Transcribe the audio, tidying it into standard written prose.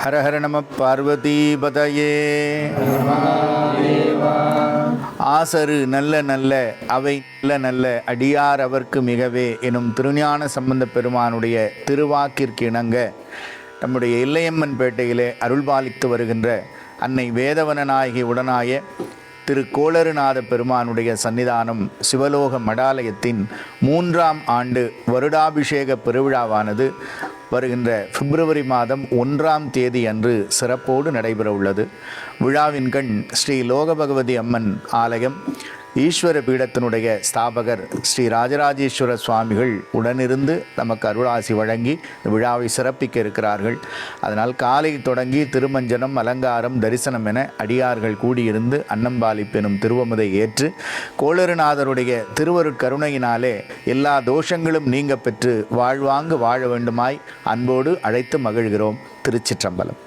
ஹர ஹர நம பார்வதிபதயே. ஆசரு நல்ல நல்ல அவை நல்ல நல்ல அடியார் அவர்க்கு மிகவே எனும் திருஞான சம்பந்த பெருமானுடைய திருவாக்கிற்கு இணங்க நம்முடைய இல்லையம்மன் பேட்டையிலே அருள்பாலித்து வருகின்ற அன்னை வேதவன நாயகி உடனாய திரு கோளறுநாத பெருமானுடைய சன்னிதானம் சிவலோக மடாலயத்தின் 3ஆம் ஆண்டு வருடாபிஷேக பெருவிழாவானது வருகின்ற பிப்ரவரி மாதம் 1ஆம் தேதி அன்று சிறப்போடு நடைபெற உள்ளது. விழாவின் கண் ஸ்ரீ லோகபகவதி அம்மன் ஆலயம் ஈஸ்வர பீடத்தினுடைய ஸ்தாபகர் ஸ்ரீ ராஜராஜேஸ்வர சுவாமிகள் உடனிருந்து நமக்கு அருளாசி வழங்கி விழாவை சிறப்பிக்க இருக்கிறார்கள். அதனால் காலை தொடங்கி திருமஞ்சனம், அலங்காரம், தரிசனம் என அடியார்கள் கூடியிருந்து அன்னம்பாலிப்பெனும் திருவமுதை ஏற்று கோளறுநாதருடைய திருவருட்கருணையினாலே எல்லா தோஷங்களும் நீங்க பெற்று வாழ்வாங்கு வாழ வேண்டுமாய் அன்போடு அழைத்து மகிழ்கிறோம். திருச்சிற்றம்பலம்.